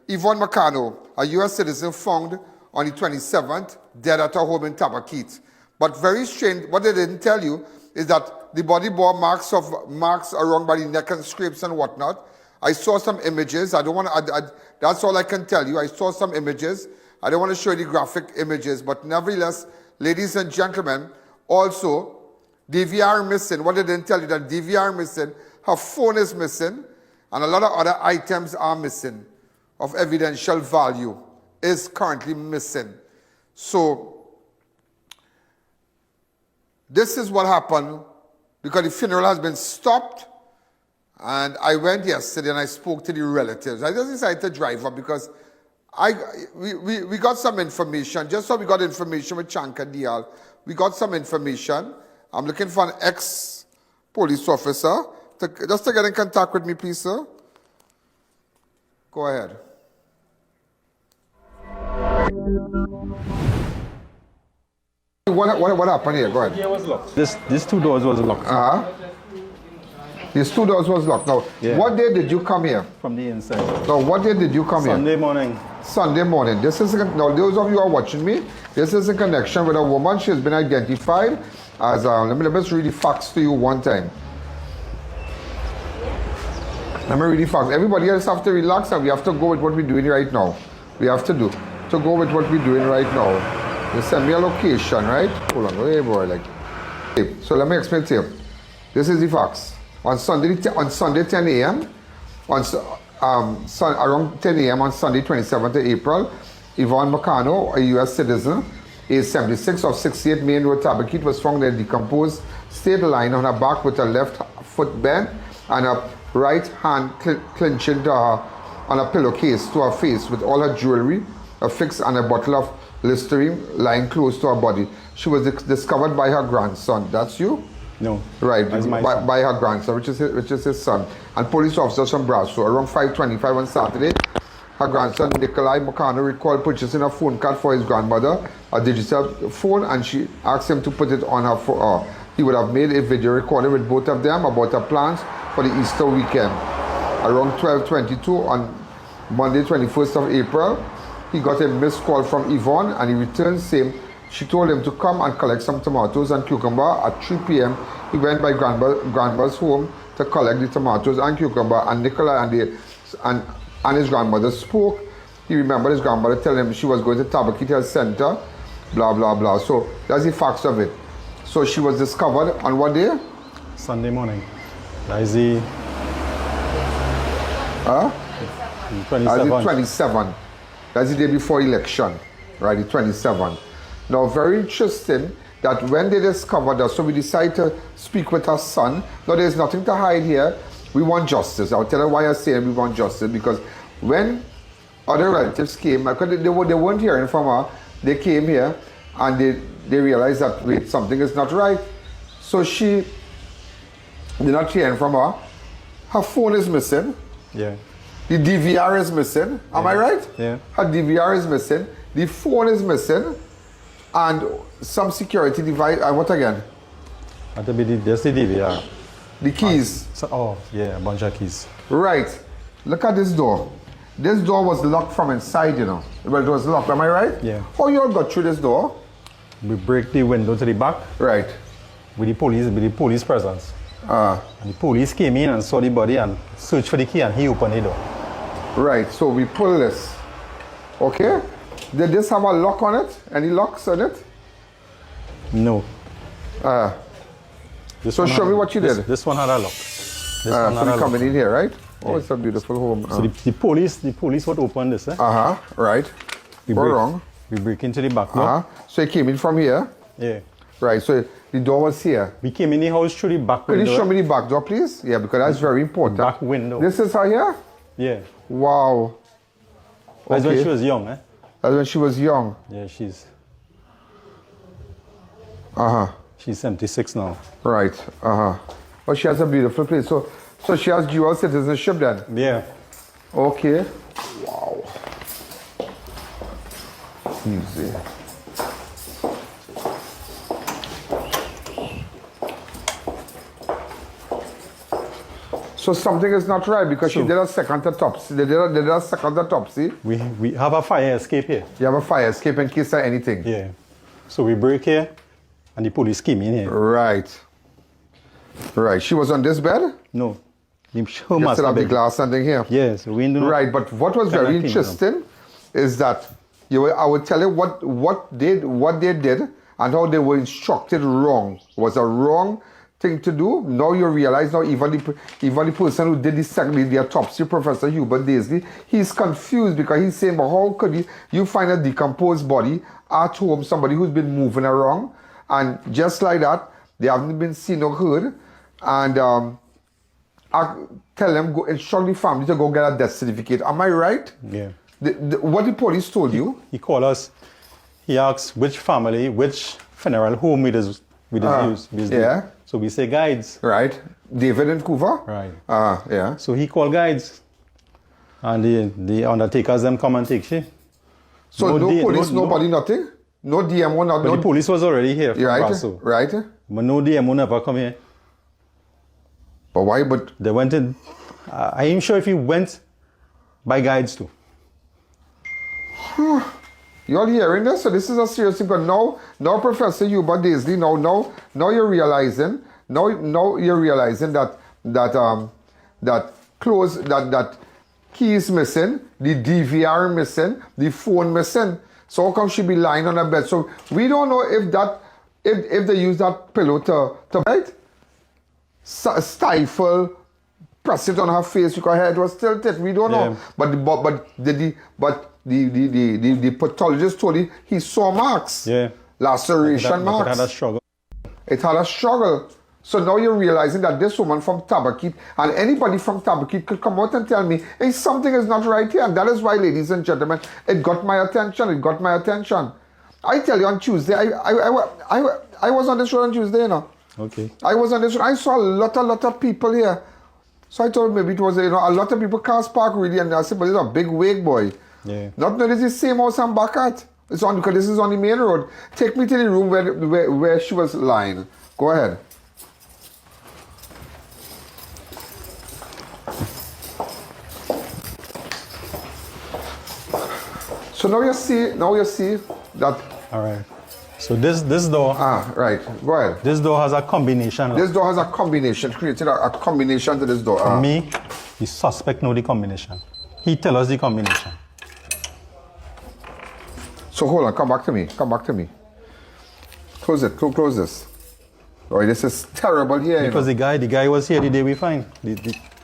Yvonne Marcano, a U.S. citizen found on the 27th, dead at her home in Tabaquite. But very strange, what they didn't tell you is that the body bore marks around by the neck and scrapes and whatnot. I saw some images. I don't want to, that's all I can tell you. I saw some images. I don't want to show you the graphic images, but nevertheless, ladies and gentlemen, also, DVR missing. What they didn't tell you, that DVR missing, her phone is missing, and a lot of other items are missing of evidential value is currently missing. So, this is what happened because the funeral has been stopped, and I went yesterday and I spoke to the relatives. I just decided to drive up because we got some information. Just so we got information with Chanka Dial, we got some information. I'm looking for an ex-police officer just to get in contact with me, please, sir. Go ahead. What happened here? Go ahead. Yeah, it was locked. These two doors was locked. These two doors was locked. Now, what day did you come here? From the inside. Now, what day did you come here? Sunday morning. Sunday morning. This is now. Those of you who are watching me, this is in connection with a woman. She has been identified as. Let me just read the facts to you one time. Let me read the facts. Everybody else have to relax and we have to go with what we're doing right now. We have to go with what we're doing right now. They send me a location, right? Hold on, hey boy, like. Okay, so let me explain to you. This is the facts. On Sunday 10 a.m., around 10 a.m. on Sunday 27th of April, Yvonne Marcano, a U.S. citizen, age 76 of 68 Main Road, Tabaquite, was found in a decomposed state, lying on her back with her left foot bent and her right hand clenching to her on a pillowcase to her face, with all her jewelry affixed and a bottle of Listerine lying close to her body. She was discovered by her grandson. That's you? No. Right, by her grandson, which is his son. And police officers from Brasso, around 5:25 on Saturday, her grandson, Nikolai Marcano, recalled purchasing a phone card for his grandmother, a digital phone, and she asked him to put it on her phone. He would have made a video recording with both of them about her plans for the Easter weekend. Around 12:22 on Monday, 21st of April, he got a missed call from Yvonne, and he returned saying she told him to come and collect some tomatoes and cucumber. At 3 p.m., he went by grandma's home to collect the tomatoes and cucumber, and Nicola and his grandmother spoke. He remembered his grandmother telling him she was going to Tabaquite Health Center, blah, blah, blah. So that's the facts of it. So she was discovered on what day? Sunday morning. That is the... 27th. That's the day before election, right? The 27th. Now, very interesting that when they discovered us, so we decided to speak with her son. Now, there's nothing to hide here. We want justice. I'll tell you why I'm saying we want justice. Because when other relatives came, because they weren't hearing from her, they came here and they realized that, wait, something is not right. So they're not hearing from her. Her phone is missing. Yeah. The DVR is missing. Am I right? Yeah. Her DVR is missing. The phone is missing. And some security device. What again? There's the DVR. The keys. Oh, yeah, a bunch of keys. Right. Look at this door. This door was locked from inside, you know. Well, it was locked. Am I right? Yeah. How you all got through this door? We break the window to the back. Right. With the police presence. And the police came in and saw the body and searched for the key, and he opened the door. Right, so we pull this. Okay? Did this have a lock on it? Any locks on it? No. So show me what you did. This one had a lock. So we coming in here, right? Oh, yeah. It's a beautiful home. So the police would open this. Right. Wrong. We break into the back door. So you came in from here? Yeah. Right, so the door was here. We came in the house through the back window. Could you show me the back door, please? Yeah, because that's very important. Back window. This is her here? Yeah. Wow. That's when she was young, eh? That's when she was young. Yeah, she's... She's 76 now. Right, Well, she has a beautiful place. So she has dual citizenship then? Yeah. Okay. Wow. Easy. So something is not right because she did a second autopsy. They did a second autopsy. We have a fire escape here. You have a fire escape in case of anything. Yeah. So we break here, and the police came in here. Right. Right. She was on this bed? No. You still have the glass and thing here? Yes. Right. But what was very interesting is that I would tell you what they did and how they were instructed wrong. Was a wrong thing to do. Now you realize, now even the person who did the autopsy, Professor Hubert Daisley, he's confused because he's saying, but how could you find a decomposed body at home, somebody who's been moving around, and just like that, they haven't been seen or heard, and I tell them, go instruct the family to go get a death certificate. Am I right? Yeah. What the police told you? He called us. He asked which family, which funeral home we use. Yeah. So we say guides. Right. David and Coover? Right. Yeah. So he called guides. And the undertakers them come and take she. So no police, nobody, nothing? No DMO, nothing? But the police was already here from Brasso. Right. But no DMO never come here. But why? But they went in. I am sure if he went by guides too. You all hearing this? So this is a serious thing. But now, Professor Hubert Daisley, now you're realizing, that key is missing, the DVR missing, the phone missing. So how come she be lying on her bed? So we don't know if they use that pillow to right? Stifle, press it on her face because her head was tilted. We don't know. But the pathologist told him he saw marks. Yeah. Laceration marks. It had a struggle. It had a struggle. So now you're realizing that this woman from Tabaquite and anybody from Tabaquite could come out and tell me, hey, something is not right here. And that is why, ladies and gentlemen, it got my attention. It got my attention. I tell you, on Tuesday, I was on this road on Tuesday, you know. Okay. I was on this road. I saw a lot of people here. So I thought maybe it was, a lot of people cars park really. And I said, but it's a big wake, boy. Yeah. Not that it's the same house I'm back at. It's on, because this is on the main road. Take me to the room where she was lying. Go ahead. So now you see that. All right. So this door. Right. Go ahead. This door has a combination. This door has a combination. Created a combination to this door. For me, the suspect know the combination. He tell us the combination. So hold on. Come back to me. Come back to me. Close it. Close this. Oh, this is terrible here. Because the guy was here the day we find.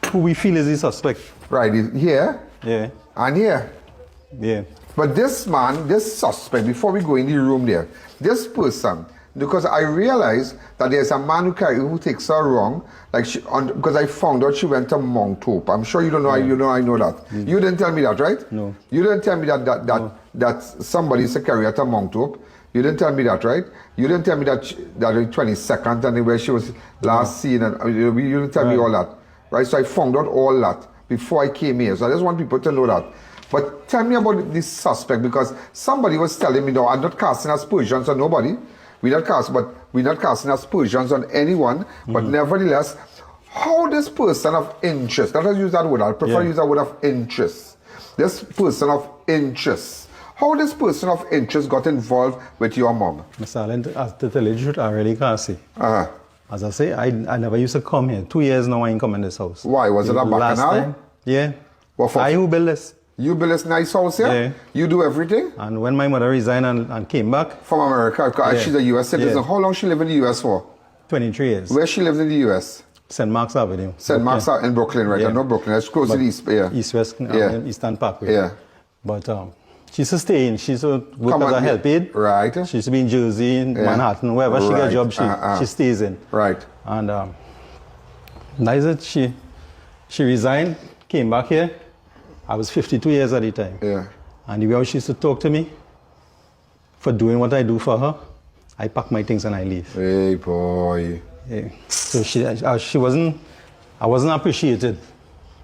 Who we feel is the suspect. Right. Here. Yeah. And here. Yeah. But this man, this suspect, before we go in the room there, this person, because I realized that there's a man who takes her wrong, because I found out she went to Mount Hope. I'm sure you don't know. Yeah. I know that. Mm. You didn't tell me that, right? No. You didn't tell me that somebody is a carrier at Mount Hope. You didn't tell me that, right? You didn't tell me that the 22nd and where she was last seen, and you didn't tell me all that, right? So I found out all that before I came here. So I just want people to know that. But tell me about this suspect, because somebody was telling me, no, I'm not casting aspersions on nobody. We're not casting aspersions on anyone. But nevertheless, how this person of interest, let us use that word, I prefer to use that word of interest. This person of interest. How this person of interest got involved with your mom? Mr. Alleyne, to tell you the truth, I really can't see. As I say, I never used to come here. 2 years now I ain't come in this house. Why? Was it a bacchanal? Yeah. I who built this. You built this nice house here? Yeah. You do everything? And when my mother resigned and came back. From America, because she's a U.S. citizen. Yeah. How long she lived in the U.S. for? 23 years. Where she lived in the U.S.? St. Mark's Avenue. St. Mark's Avenue in Brooklyn, right? Yeah. I know Brooklyn. It's close to the East, East-West, Eastern Parkway. Yeah. But she used to stay in. She used to work as a help aid. Right. She used to be in Jersey, in Manhattan, wherever she got a job, she stays in. Right. And that is it. She resigned, came back here. I was 52 years at the time. Yeah. And the way she used to talk to me, for doing what I do for her, I pack my things and I leave. Hey, boy. Yeah. So I wasn't appreciated.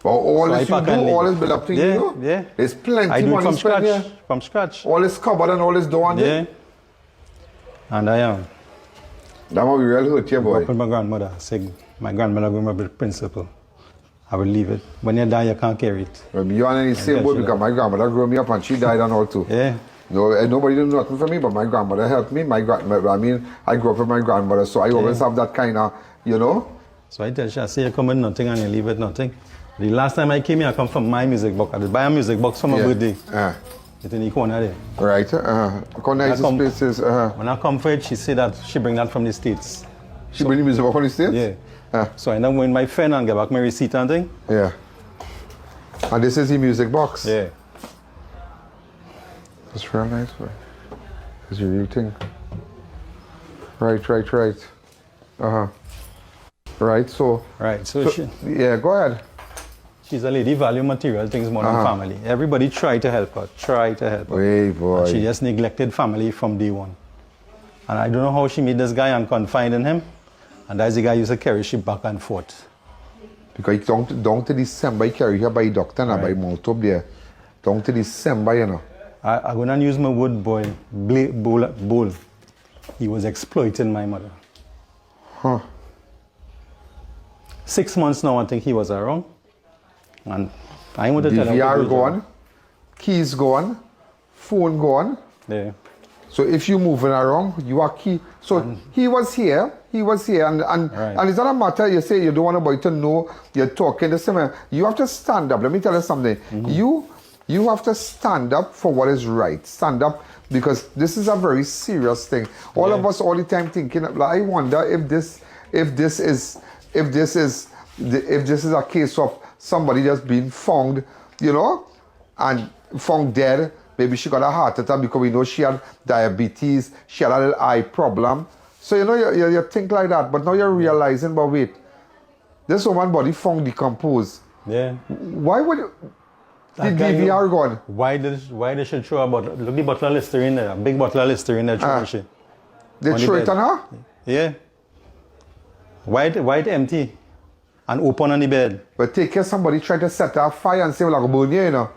Well, all this you do, all this build up to you? Yeah. There's plenty I do money it from scratch. Here. From scratch. All this cupboard and all this door on there? And I am. That must be real hurt, yeah, boy. With my grandmother. My grandmother was my principal. I would leave it. When you die, you can't carry it. You and in the same boat because my grandmother grew me up and she died and all too. Yeah. No, nobody did nothing for me, but my grandmother helped me. I grew up with my grandmother, so I always have that kind of, you know. So I tell you, I say you come with nothing and you leave with nothing. The last time I came here, I come from my music box. I did buy a music box for my birthday. It's in the corner there. Right. How nice this place is. When I come for it, she said that she bring that from the States. She bring the music box from the States? Yeah. So I end up going my friend and get back my receipt and thing. Yeah. And this is the music box? Yeah. It's real nice, boy. It's your real thing. Right. Right, so... Right, so she... Yeah, go ahead. She's a lady, value material things more than family. Everybody try to help her, Hey, boy. And she just neglected family from day one. And I don't know how she met this guy and confided in him. And that's the guy used to carry she back and forth. Because down to December, he carry her by doctor and by mouth up there. Down to December, you know. I'm going to use my word, boy, bull. He was exploiting my mother. 6 months now, I think he was around. And I want to tell him. DVR gone, keys gone, phone gone. Yeah. So if you're moving around, you are key. So he was here, and it's not a matter you say you don't want a boy to know you're talking the same. You have to stand up. Let me tell you something. You have to stand up for what is right. Stand up because this is a very serious thing. All of us all the time thinking, I wonder if this is a case of somebody just being found, you know, and found dead. Maybe she got a heart attack because we know she had diabetes, she had a little eye problem. So, you know, you think like that, but now you're realizing, but wait, this woman's body found decomposed. Yeah. Why would the DVR gone? Why they should throw a bottle? Look, the bottle of Listerine there, a big bottle of Listerine there. They throw it on her? Yeah. White empty and open on the bed. But take care, somebody try to set her fire and say, well, I'll burn you know.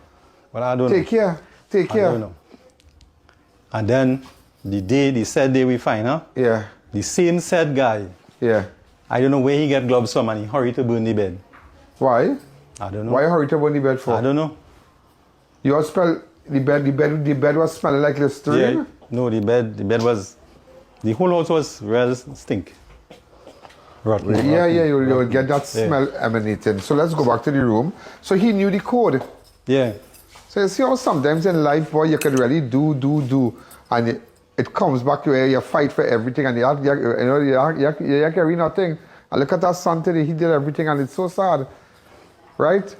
Well, I don't know. Take care. I don't know. And then the said day we find her. Yeah. The same said guy. Yeah. I don't know where he get gloves from and he hurry to burn the bed. Why? I don't know. Why hurry to burn the bed for? I don't know. You all smell the bed was smelling like Listerine? Yeah. No, the bed was, the whole house was real stink. Rotten. Yeah, you'll get that smell emanating. So let's go back to the room. So he knew the code. Yeah. So you see how sometimes in life, boy, you can really do, and it comes back where you fight for everything, and you carry nothing. And look at that son today, he did everything, and it's so sad, right?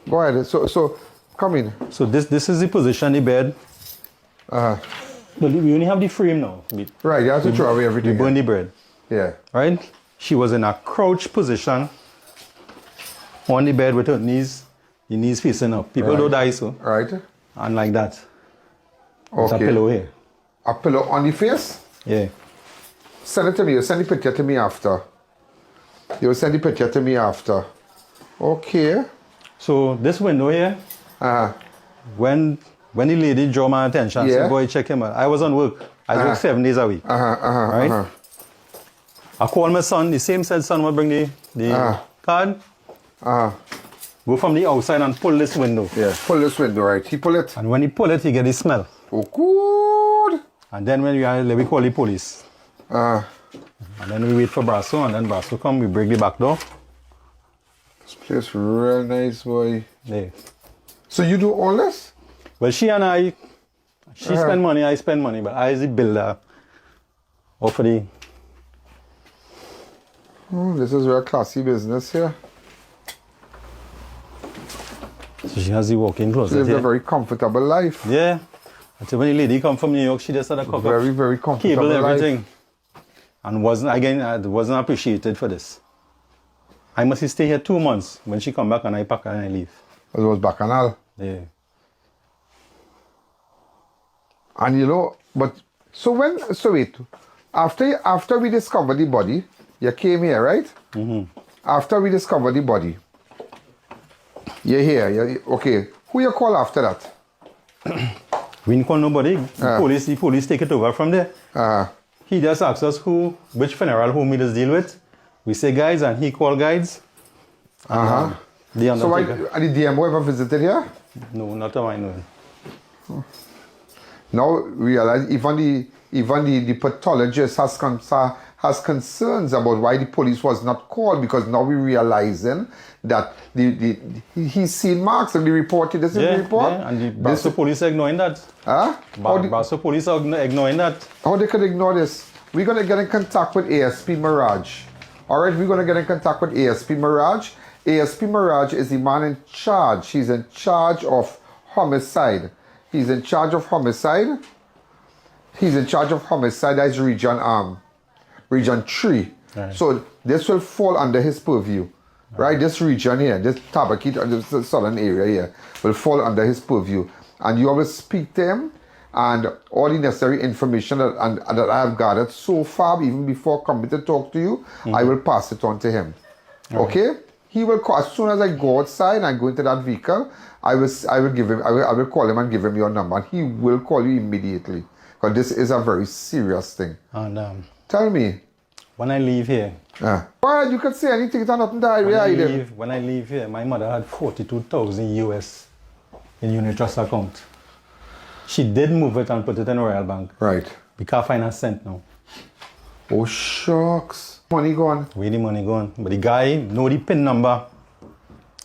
Go ahead. So come in. So this is the position of the bed. But we only have the frame now. Right, you have to throw away everything. We burn the bread. Yeah. Right? She was in a crouch position on the bed with her knees, the knees facing up. People don't die so. Right. And like that. Okay. It's a pillow here. A pillow on the face? Yeah. Send it to me. You send the picture to me after. You'll send the picture to me after. Okay. So this window here, when the lady drew my attention, said, boy, check him out. I was on work. I work 7 days a week. Right? I called my son. The same said son will bring the card. Go from the outside and pull this window. Yeah, pull this window, right. He pull it. And when he pull it, he get the smell. Oh, good. And then when we call the police. And then we wait for Brasso, and then Brasso come, we break the back door. This place real nice, boy. Yeah. So you do all this? Well, she and I, she spend money, I spend money, but I is the builder of the... Oh, this is real classy business here. So she has the walk-in closet. She lives a very comfortable life. Yeah. Until when the lady come from New York, she just had a cover. Very, very comfortable cable, everything. Life. And wasn't appreciated for this. I must stay here 2 months. When she come back and I pack her and I leave. It was bacchanal. Yeah. And you know, but so wait, after we discovered the body, you came here, right? After we discovered the body, you're here. Okay. Who you call after that? We didn't call nobody. The police take it over from there. He just asks us which funeral home he does deal with. We say guides and he call guides. The So why, undertaker. and the DMO ever visited here? No, not to my knowing. Now realize even the pathologist has concerns about why the police was not called, because now we're realizing that he's seen marks in the report. This is the report. Yeah, and the Brasco police are ignoring that. Huh? Brasco police are ignoring that. How they could ignore this? We're going to get in contact with ASP Mirage. All right, we're going to get in contact with ASP Mirage. ASP Mirage is the man in charge. He's in charge of homicide. He's in charge of homicide. He's in charge of homicide. That's region 3. Right. So this will fall under his purview. Right? This region here, this Tabaquite, this southern area here, will fall under his purview. And you always speak to him, and all the necessary information that I have gathered so far, even before coming to talk to you, I will pass it on to him. Okay? He will call, as soon as I go outside and I go into that vehicle, I will call him and give him your number, and he will call you immediately, because this is a very serious thing. And Tell me. when I leave here, Well, you can say anything, it's nothing that when I leave here, my mother had 42,000 US in unit trust account. She did move it and put it in Royal Bank. Right. We can't find a cent now. Oh shucks. Money gone. Where the money gone? But the guy know the PIN number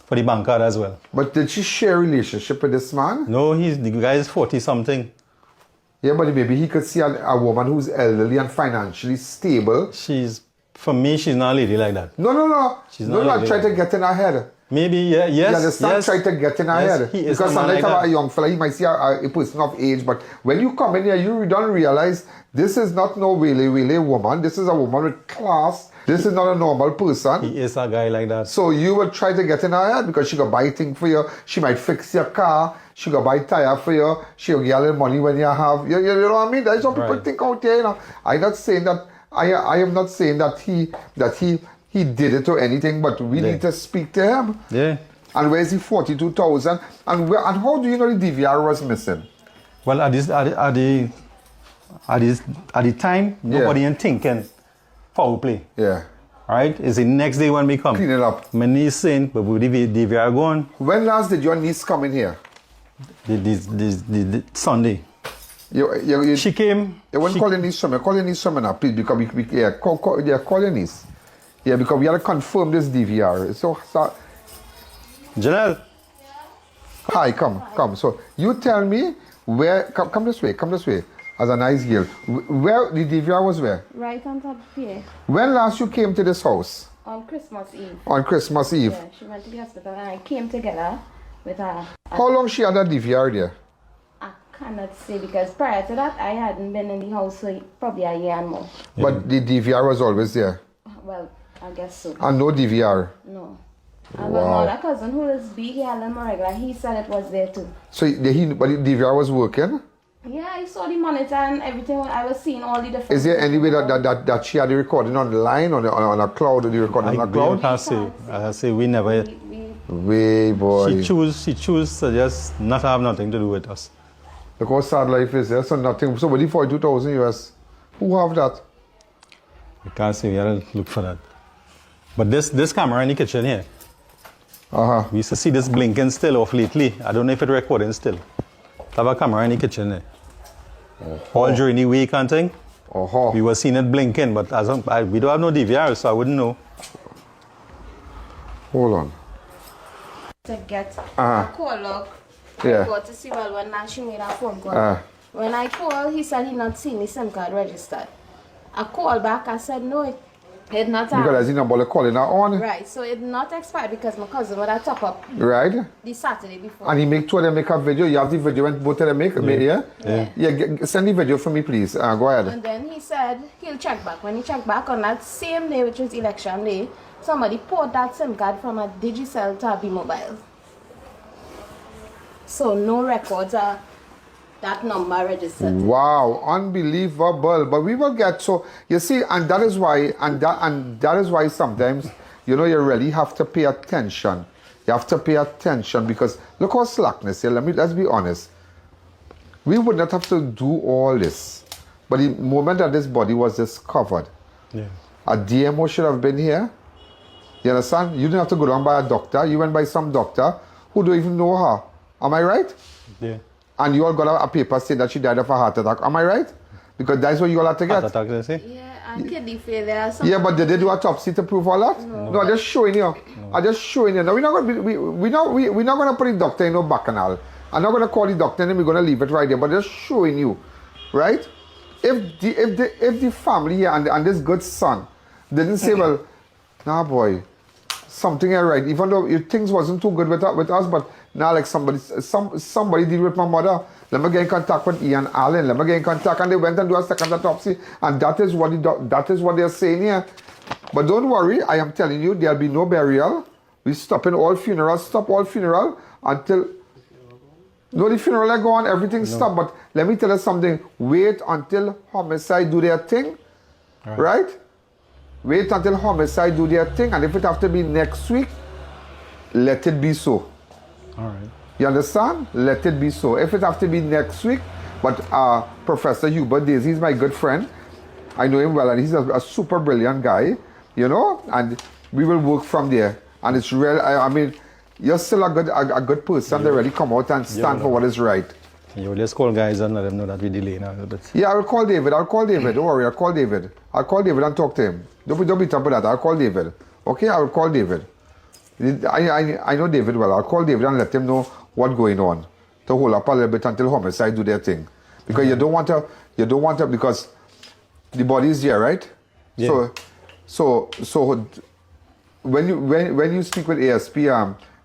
for the bank card as well. But did she share a relationship with this man? No, the guy is 40 something. Yeah, but maybe he could see a woman who's elderly and financially stable. For me, she's not a lady like that. No. She's not like try to get in her head. Maybe, yeah, yes. You understand? Try to get in her head. He is because like sometimes a young fella, he might see a person of age, but when you come in here, you don't realize this is not no really woman. This is a woman with class. This is not a normal person. He is a guy like that. So you will try to get in her head because she could buy things for you. She might fix your car. She could buy tire for you. She'll get a little money when you have. You know what I mean? That's what people think out there. You know? I'm not saying that. I am not saying that he did it or anything. But we need to speak to him. Yeah. And where's the 42,000? And how do you know the DVR was missing? Well, at the time, nobody in thinking foul play. Yeah. Right? It's the next day when we come. Clean it up. My niece saying, but with the DVR gone. When last did your niece come in here? The Sunday. She came. You won't call your niece from. Call your niece from now, please, because call your niece. Yeah, because we have to confirm this DVR. So Janelle. Hi, come. So you tell me where. Come this way. As a nice girl. Where the DVR was where? Right on top here. When last you came to this house? On Christmas Eve. On Christmas Eve. Yeah, she went to the hospital and I came together with her. How long she had that DVR there? I cannot say because prior to that I hadn't been in the house for probably a year and more. But the DVR was always there? Well, I guess so. And no DVR? No. And my other cousin who is big, he had them regular, he said it was there too. So but the DVR was working? Yeah, I saw the monitor and everything. I was seeing all the different. Is there any way that she had the recording on the line, on a cloud, or the recording on a cloud? I say we never. Way boy. She choose to just not have nothing to do with us. Look how sad life is there. So nothing. So with the 42,000 US, who have that? We can't say. We gotta look for that. But this camera in the kitchen here. We used to see this blinking still off lately. I don't know if it's recording still. Have a camera in the kitchen there. All during the week and thing. We were seeing it blinking, but we don't have no DVR, so I wouldn't know. Hold on. To get a call log. Yeah. I got to see when she made a phone call. When I called, he said he not seen the SIM card registered. I called back, I said no, it not. Because as the number calling her on. Right, so it not expired because my cousin would have top up. Right. The Saturday before. And he make two of them make a video. You have the video when both of them make. Yeah. Send the video for me, please. Go ahead. And then he said he'll check back. When he checked back on that same day, which was election day, somebody poured that SIM card from a Digicel to a B-Mobile. So no records are that number registered. Wow, unbelievable. But we will get, so you see, and that is why sometimes, you really have to pay attention. You have to pay attention because look how slackness here. Let's be honest. We would not have to do all this. But the moment that this body was discovered, a DMO should have been here. You understand? You didn't have to go down by a doctor. You went by some doctor who don't even know her. Am I right? Yeah. And you all got a paper saying that she died of a heart attack. Am I right? Because that's what you all had to get. Heart attack, they say? Yeah, and kidney failure. Yeah, but did they do autopsy to prove all that? No, I'm just showing you. I'm just showing you. Now we're not gonna put the doctor in no bacchanal. I'm not gonna call the doctor and then we're gonna leave it right there. But just showing you, right? If the family here and this good son didn't say, well, nah boy, something ain't right. Even though things wasn't too good with us, but now like somebody did with my mother. Let me get in contact with I.A.N. Alleyne. Let me get in contact, and they went and do a second autopsy, and that is what they're saying here. But don't worry, I am telling you, there'll be no burial. We stopping all funerals. Stop all funeral until. No, the funeral are gone. Everything stopped. But let me tell you something. Wait until homicide do their thing, right? Wait until homicide do their thing, and if it have to be next week, let it be so. All right. You understand? Let it be so. If it have to be next week, but Professor Hubert Daisy, he's my good friend. I know him well, and he's a super brilliant guy, you know, and we will work from there. And it's real, I mean, you're still a good person to really come out and stand for what is right. You just call guys and let them know that we delay now a little bit. Yeah, I'll call David. Don't worry, I'll call David. I'll call David and talk to him. Don't be tough with that. I'll call David. Okay, I will call David. I know David well. I'll call David and let him know what's going on. To hold up a little bit until homicide do their thing. Because you don't want to, because the body is there, right? Yeah. So when you speak with ASP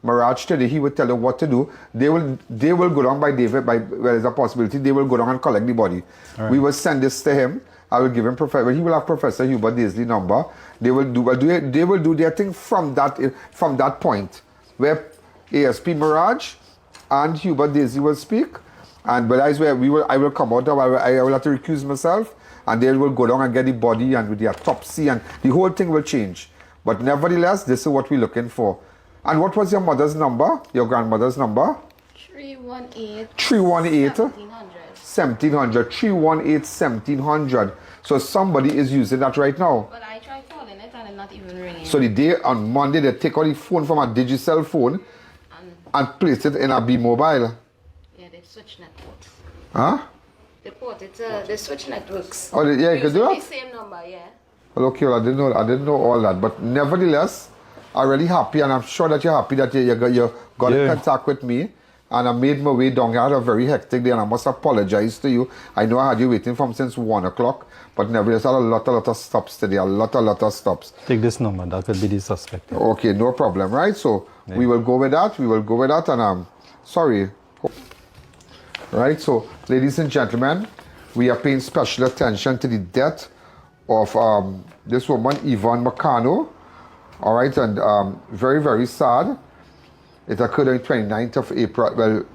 Mirage today, he will tell them what to do. They will go down by David, well, there's a possibility, they will go down and collect the body. Right. We will send this to him. I will give him he will have Professor Hubert Daisley number. They will do their thing from that point where ASP Mirage and Hubert Daisley will speak, and but that's where I will come out. I will have to recuse myself, and they will go down and get the body and with the autopsy, and the whole thing will change. But nevertheless, this is what we're looking for. And what was your mother's number? Your grandmother's number? 318. 1700. 318-1700. So somebody is using that right now. But I tried calling it and it's not even ringing. So the day on Monday they take out the phone from a digital phone and place it in a B-Mobile. Yeah, they switch networks. Huh? They switch networks. Oh, yeah, you can do that? The same number, yeah. Well, okay, well, I didn't know all that, but nevertheless, I'm really happy, and I'm sure that you're happy that you got in contact with me, and I made my way down here. I had a very hectic day, and I must apologize to you. I know I had you waiting from since 1 o'clock, but nevertheless, I had a lot of stops today, a lot of stops. Take this number, that will be the suspect. Okay, no problem, right? So we will go with that, and sorry. Right, so ladies and gentlemen, we are paying special attention to the death of this woman, Yvonne Marcano. All right, and very, very sad. It occurred on the 29th of April. Well,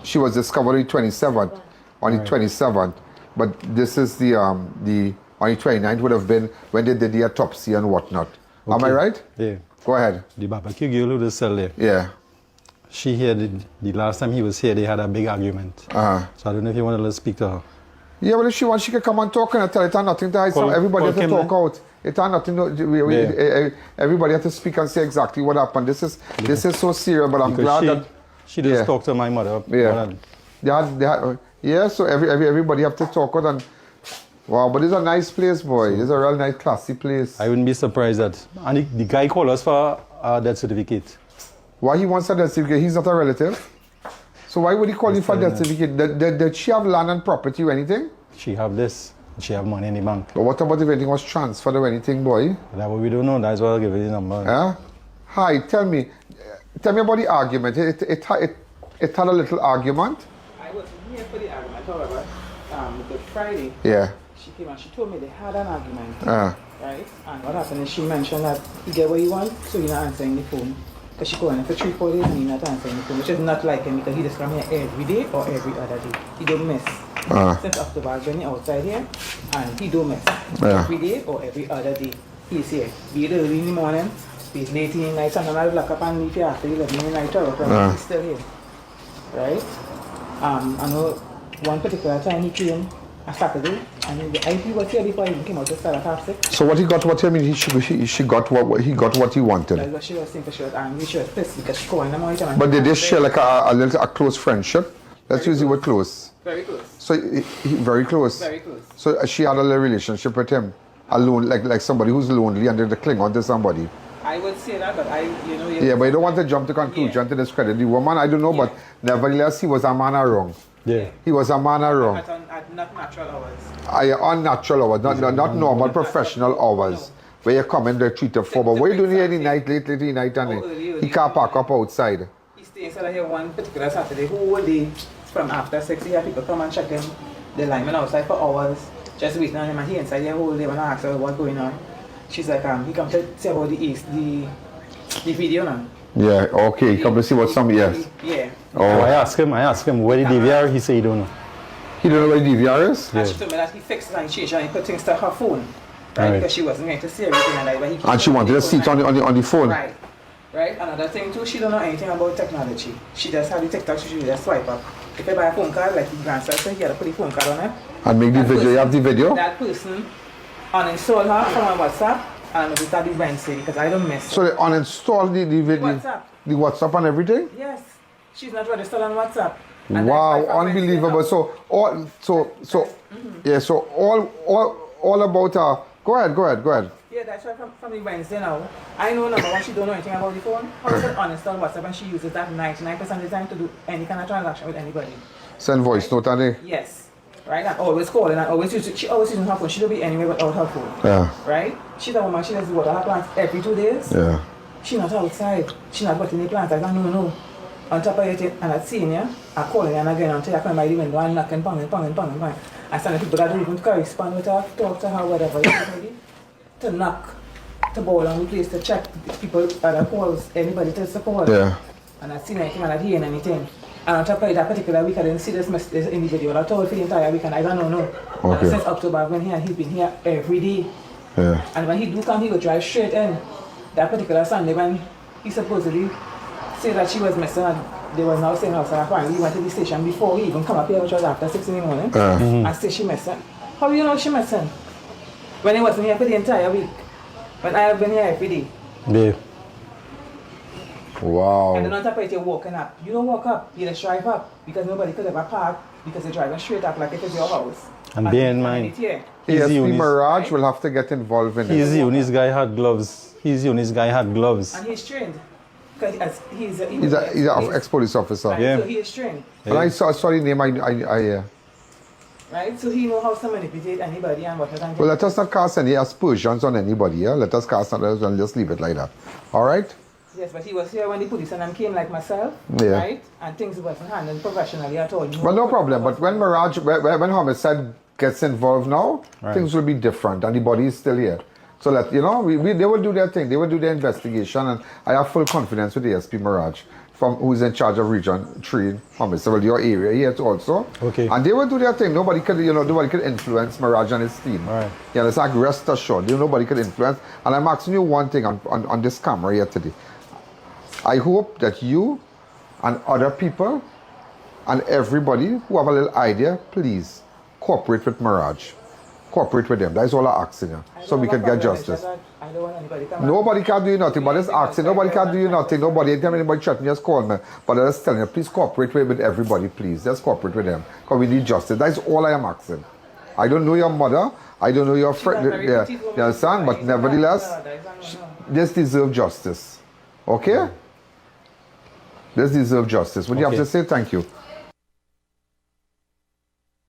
she was discovered on the 27th. On the 27th. But this is the on the 29th would have been when they did the autopsy and whatnot. Okay. Am I right? Yeah. Go ahead. The barbecue girl who just sell there. Yeah. She here, the last time he was here, they had a big argument. So I don't know if you want to speak to her. Yeah, but if she wants, she can come and talk and tell it had nothing to hide. Everybody has to talk out. It had nothing to everybody has to speak and say exactly what happened. This is so serious, but I'm glad that she just talked to my mother. Yeah. So everybody have to talk out, and wow, but it's a nice place, boy. It's a real nice, classy place. I wouldn't be surprised that the guy called us for a death certificate. Why he wants a death certificate? He's not a relative. So why would he call you for death certificate? Did she have land and property or anything? She have this. She have money in the bank. But what about if anything was transferred or anything, boy? That what we don't know. That's why I'll give you the number. Yeah? Hi, tell me about the argument. It had a little argument. I wasn't here for the argument, however, the Friday, she came and she told me they had an argument, right? And what happened is she mentioned that you get what you want, so you're not answering the phone. Because she going for 3-4 days and you're not answering the phone, which is not like him because he just come here every day or every other day. He don't miss. Since after bars when you're outside here, and he don't miss. Every day or every other day, he's here. Be it early in the morning, be it late in the night, and I'll lock up and leave here after 11 in the night or he's still here. Right? I know one particular time he came a Saturday, and he was here before he even came out to start at 6:30. So what he got? What I mean, she got what he got what he wanted. That's what she was saying, because she was angry, she was pissed because she called him all the time. But did they share like a close friendship? Let's use the word close. Very close. So very close. Very close. So she had a little relationship with him, alone, like somebody who's lonely and they cling on to somebody. I would say that, but yeah, but you don't want to jump to conclusion to discredit the woman. I don't know, but nevertheless, he was a man wrong. Yeah. He was a man wrong. At not natural hours. Unnatural hours, not normal professional hours. Where you come in there 3 to 4. But what are you doing here any night, late in the night, and he can't park up outside? He stays inside here one particular Saturday, whole day, from after 6, he had people come and check him, the lineman outside for hours, just waiting on him, and he inside here whole day. When I asked her what's going on, she's like, he come to see about the video now. Yeah, okay, he come to see what some, yes. Yeah. Oh, I asked him where the DVR, he said he don't know. He don't know where the DVR is? And she told me that he fixed it and he changed it and he put things to her phone. Right? Because she wasn't going to see everything and that. But he and she wanted to see it on the phone. Right. Right? Another thing too, she don't know anything about technology. She just had the TikTok, she just swipe up. If you buy a phone card, like the grandson said, he had to put the phone card on it. And make the video, you have the video? That person uninstall her from her WhatsApp and it will be Wednesday because I don't miss. So they uninstall the video? WhatsApp. The WhatsApp and everything? Yes. She's not registered on WhatsApp. Wow, unbelievable. So all about go ahead. Yeah, that's why from the Wednesday now. I know number one, she don't know anything about the phone. How is it uninstall WhatsApp and she uses that 99% of the time to do any kind of transaction with anybody. Send voice note and Yes. Right? And always calling and always she always using her phone. She don't be anywhere without her phone. Yeah. Right? She's a woman, she does water her plants every 2 days. Yeah. She not outside. She not watering the plants. I don't know. On top of it, and I'm seeing you, I'm calling you and again until I come by the window and knocking, banging. And some people that don't even correspond with her, talk to her, whatever. To knock, to bowl and replace, to check people that calls, anybody to support. Yeah. And I seen anything and I hear anything. And on top of it, that particular week, I didn't see this individual at all for the entire week, and I don't know. Okay. And since October, he's been here every day. Yeah. And when he do come, he will drive straight in. That particular Sunday, when he supposedly said that she was missing, and they was now saying house, and apparently he went to the station before he even come up here, which was after 6 in the morning, and say she missing. How do you know she missing? When he wasn't here for the entire week. When I have been here every day. Yeah. Wow. And then on top of it, you're walking up. You don't walk up, you just drive up. Because nobody could ever park, because you're driving straight up like it is your house. And bear in mind, ASP Mirage will have to get involved in it. He's the only guy had gloves. And he's trained. Because he's an ex-police officer. Right, Yeah. so he is trained. And I saw the name, I Right? So he knows how to manipulate anybody and what not. Well, let us not cast any aspersions on anybody, yeah? Let us cast on us and just leave it like that. All right? Yes, but he was here when the police and them came like myself, Yeah. right? And things wasn't handled professionally at all. Well, no problem. But when when homicide gets involved now, things will be different, and the body is still here. So that they will do their thing. They will do their investigation, and I have full confidence with ASP Mirage, who's in charge of Region 3 homicide, well, your area here also. Okay. And they will do their thing. Nobody could influence Mirage and his team. Right. Yeah, it's like rest assured. Nobody could influence. And I'm asking you one thing on this camera here today. I hope that you and other people and everybody who have a little idea, please cooperate with Mirage. Cooperate with them. That is all I'm asking you. So we can get justice. I don't want anybody to come. Nobody can do you nothing, but it's asking. Nobody can do you nothing. Nobody, anytime anybody threaten me, just call me. But I'm just telling you, please cooperate with everybody, please. Just cooperate with them. Because we need justice. That is all I am asking. I don't know your mother. I don't know your friend. Yeah, you understand? But nevertheless, this deserves justice. Okay? This deserves justice. What do you have to say? Thank you.